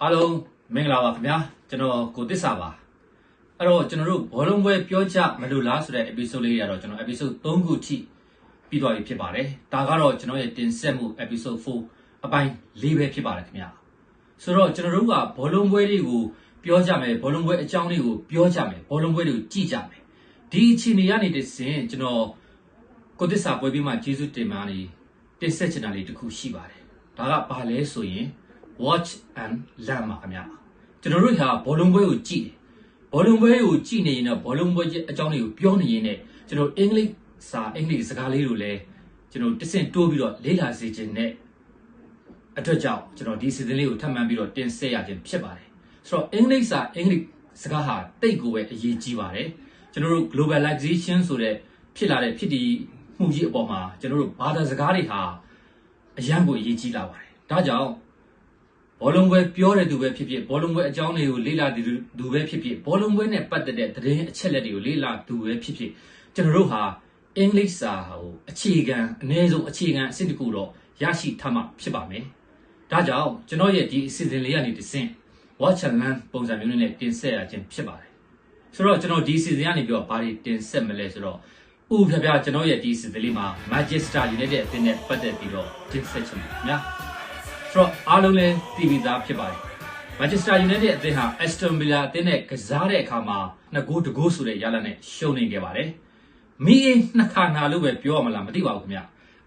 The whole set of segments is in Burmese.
အားလုံးမင်္ဂလာပါခင်ဗျာကျွန်တော်ကိုသစ္စာပါအဲ့တော့ကျွန်တော်တို့ဘောလုံးပွဲပြောကြမလို့လားဆိုတဲ့ episode လေးရတော့ကျွန်တော် episode 3ခုထိပြီးသွားပြီဖြစ်ပါတယ်ဒါကတော့ကျွန်တော်ရဲ့တင်ဆက်မှု episode 4အပိုင်း4ပဲဖြစ်ပါတယ်ခင်ဗျာဆိုတော့ကျွန်တော်တို့ကဘောလုံးပွဲတွေကိုပြောကြမယ်ဘောလုံးပွဲအကြောင်းလေးကိုပြောကြမယ်ဘောလုံးပွဲတွေကိုကြည့်ကြမယ်ဒီအခြေအနေကနေတဆင့်ကျွန်တော်ကိုသစ္စာပွဲပြီးမှကျေးဇူးတင်ပါနေတင်ဆက်ချင်တာလေးတစ်ခုရှိပါတယ်ဒါကဘာလဲဆိုရင် watch and learn ပါခင်ဗျာကျွန်တော်တို့ဟာဘောလုံးပွဲကိုကြည့်တယ်ဘောလုံးပွဲကိုကြည့်နေရင်တော့ဘောလုံးပွဲအကြောင်းတွေကိုပြောနေရင်လည်းကျွန်တော်အင်္ဂလိပ်စကားလေးကိုလည်းကျွန်တော်တစ်ဆင့်တိုးပြီးတော့လေ့လာစေခြင်းနဲ့အတွက်ကြောင့်ကျွန်တော်ဒီစီစဉ်လေးကိုထပ်မံပြီးတော့တင်ဆက်ရခြင်းဖြစ်ပါတယ်ဆိုတော့အင်္ဂလိပ်စကားဟာတိတ်ကိုပဲအရေးကြီးပါတယ်ကျွန်တော်တို့ globalization ဆိုတဲ့ဖြစ်လာတဲ့ဖြစ်တည်မှုကြီးအပေါ်မှာကျွန်တော်တို့ဘာသာစကားတွေဟာအရန်ကိုအရေးကြီးလာပါတယ်ဒါကြောင့်ဘောလုံးပွဲပြောတဲ့သူပဲဖြစ်ဖြစ်ဘောလုံးပွဲအကြောင်းတွေကိုလေ့လာသူပဲဖြစ်ဖြစ်ဘောလုံးပွဲနဲ့ပတ်သက်တဲ့သတင်းအချက်လက်တွေကိုလေ့လာသူပဲဖြစ်ဖြစ်ကျွန်တော်တို့ဟာအင်္ဂလိပ်စာကိုအခြေခံအနည်းဆုံးအခြေခံအဆင့်တစ်ခုတော့ရရှိထားမှဖြစ်ပါမယ်ဒါကြောင့်ကျွန်တော်ရဲ့ဒီအစီအစဉ်လေးကနေတစ်ဆင့် watch and learn ပုံစံမျိုးနဲ့တင်ဆက်ရခြင်းဖြစ်ပါတယ်ဆိုတော့ကျွန်တော်ဒီအစီအစဉ်ကနေပြီးတော့ဘာတွေတင်ဆက်မလဲဆိုတော့ဥပမာကျွန်တော်ရဲ့ဒီအစီအစဉ်လေးမှာ Manchester United အသင်းနဲ့ပတ်သက်ပြီးတော့တင်ဆက်ချင်ပါခင်ဗျာဆိုတော့အားလုံးလည်းသိပြီးသားဖြစ်ပါတယ် Manchester United အသင်းဟာ Aston Villa အသင်းနဲ့ကစားတဲ့အခါမှာ2 ဂိုးဆိုတဲ့ရလဒ်နဲ့ရှုံးနေခဲ့ပါတယ်မိအင်းနှစ်ခါနာလို့ပဲပြောရမလားမသိပါဘူးခင်ဗျ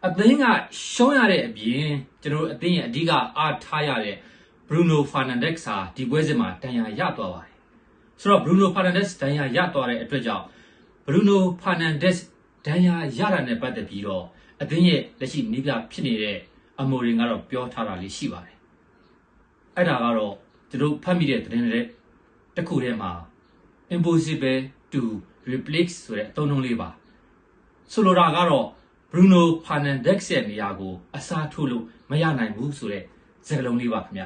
အသင်းကရှုံးရတဲ့အပြင်ကျွန်တော်တို့အသင်းရဲ့အဓိကအားထားရတဲ့ Bruno Fernandes ဟာဒီပွဲစဉ်မှာဒဏ်ရာရသွားပါတယ်ဆိုတော့ Bruno Fernandes ဒဏ်ရာရသွားတဲ့အတွက်ကြောင့် Bruno Fernandes ဒဏ်ရာရတာနဲ့ပတ်သက်ပြီးတော့အသင်းရဲ့လက်ရှိနီးပြဖြစ်နေတဲ့အမိုရင်ကတော့ပြောထားတာလေးရှိပါတယ်အဲ့ဒါကတော့ကျွန်တော်ဖတ်မိတဲ့သတင်းတွေတစ်ခုထဲမှာ impossible to replace ဆိုတဲ့အသုံးအနှုန်းလေးပါဆိုလိုတာကတော့ Bruno Fernandes ရဲ့နေရာကိုအစားထိုးလို့မရနိုင်ဘူးဆိုတဲ့စကားလုံးလေးပါခင်ဗျ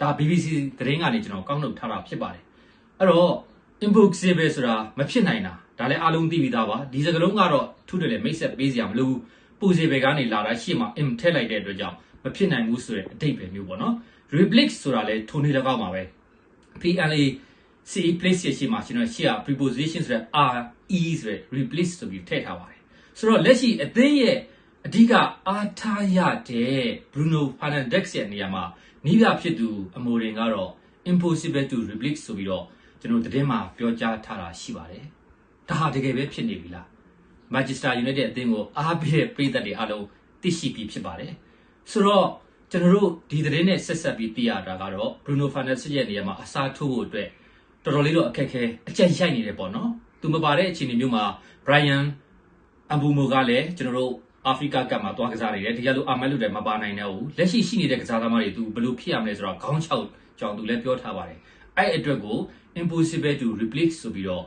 ဒါ BBC သတင်းကနေကျွန်တော်ကောက်နှုတ်ထားတာဖြစ်ပါတယ်အဲ့တော့ impossible ဆိုတာမဖြစ်နိုင်တာဒါလည်းအားလုံးသိပြီးသားပါဒီစကားလုံးကတော့ထူးတယ်လေမိတ်ဆက်ပေးစရာမလိုဘူး possible ကနေလာတာရှေ့မှာ im ထည့်လိုက်တဲ့အတွက်ကြောင့်မဖြစ်နိုင်ဘူးဆိုတဲ့အဓိပ္ပာယ်မျိုးပေါ့နော် replace ဆိုတာလည်းထိုနေတကောက်မှာပဲ place ရှေ့မှာကျွန်တော်ရှေ့က preposition ဆိုတဲ့ re ဆိုတဲ့ replace ဆိုပြီးထည့်ထားပါတယ်ဆိုတော့လက်ရှိအသင်းရဲ့အဓိကအားထားရတဲ့ Bruno Fernandes ရဲ့နေရာမှာနီးပြဖြစ်သူအမိုရင်ကတော့ impossible to replace ဆိုပြီးတော့ကျွန်တော်သတင်းမှာပြောကြားထားတာရှိပါတယ်ဒါဟာတကယ်ပဲဖြစ်နေပြီလား Manchester United အသင်းကိုအားပေးတဲ့ပရိသတ်တွေအားလုံးသိရှိပြီးဖြစ်ပါတယ်ဆိုတော့ကျွန်တော်တို့ဒီသတင်းနဲ့ဆက်ဆက်ပြီးသိရတာကတော့ Bruno Fernandes ရဲ့နေရာမှာအစားထိုးဖို့အတွက်တော်တော်လေးတော့အခက်အခဲအကျဉ်းရိုက်နေတယ်ပေါ့နော်သူမပါတဲ့အခြေအနေမျိုးမှာ Brian Mbeumo ကလည်းကျွန်တော်တို့အာဖရိကကပ်မှာတွားကစားနေတယ်ဒီကလိုအာမက်လူတွေမပါနိုင်တော့ဘူးလက်ရှိရှိနေတဲ့ကစားသမားတွေသူဘယ်လိုဖြစ်ရမလဲဆိုတော့ခေါင်းချောက်ကြောင်သူလည်းပြောထားပါတယ်အဲ့အတွက်ကို impossible to replace ဆိုပြီးတော့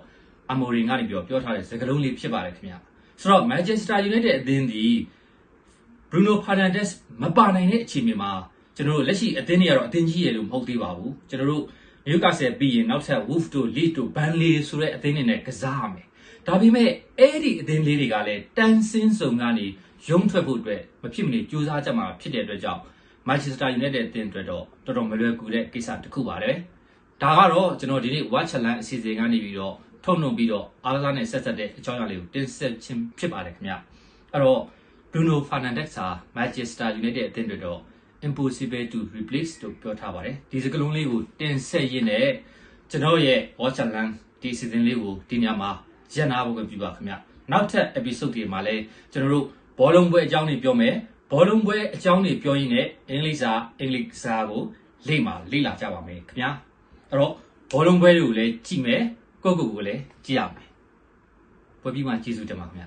အမိုရင်ကနေပြောထားတဲ့စကားလုံးလေးဖြစ်ပါတယ်ခင်ဗျာဆိုတော့ Manchester United အသင်းဒီ Bruno Fernandes မပါနိုင်တဲ့အခြေအနေမှာကျွန်တော်တို့လက်ရှိအသင်းတွေကတော့အသင်းကြီးရလို့မဟုတ်သေးပါဘူးကျွန်တော်တို့ Newcastle ပြီးရင်နောက်ထပ် Wolves တို့ Leeds တို့ Burnley ဆိုတဲ့အသင်းတွေနဲ့ကစားရမယ်ဒါပေမဲ့အဲ့ဒီအသင်းလေးတွေကလည်းတန်းစင်းစုံကနေရုံးထွက်ဖို့အတွက်မဖြစ်မနေကြိုးစားကြမှာဖြစ်တဲ့အတွက်ကြောင့် Manchester United အသင်းအတွက်တော့တော်တော်မလွယ်ကူတဲ့ကိစ္စတစ်ခုပါတယ်ဒါကတော့ကျွန်တော်ဒီနေ့ Watch and Learn အစီအစဉ်ကနေပြီးတော့ထုတ်နှုတ်ပြီးတော့အားကစားနဲ့ဆက်ဆက်တဲ့အကြောင်းအရာလေးကိုတင်ဆက်ခြင်းဖြစ်ပါတယ်ခင်ဗျအဲ့တော့ Bruno Fernandes ဟာ Manchester United အသင်းတွေတော့ impossible to replace လို့ပြောထားပါတယ်ဒီစကားလုံးလေးကိုတင်ဆက်ရင်းနဲ့ကျွန်တော်ရဲ့ Watch and Learn ဒီစီစဉ်လေးကိုဒီညမှာရပ်နာဖို့ပဲပြုပါခင်ဗျနောက်ထပ် episode တွေမှာလည်းကျွန်တော်တို့ဘောလုံးပွဲအကြောင်းတွေပြောမယ်ဘောလုံးပွဲအကြောင်းတွေပြောရင်းနဲ့အင်္ဂလိပ်စာကိုလေ့လာကြပါမယ်ခင်ဗျအဲ့တော့ဘောလုံးပွဲတွေကိုလည်းကြည့်မယ်ကိုယ့်ကိုယ်ကိုလည်းကြည့်ရမယ်ပွဲပြီးမှကျေးဇူးတင်ပါခင်ဗျ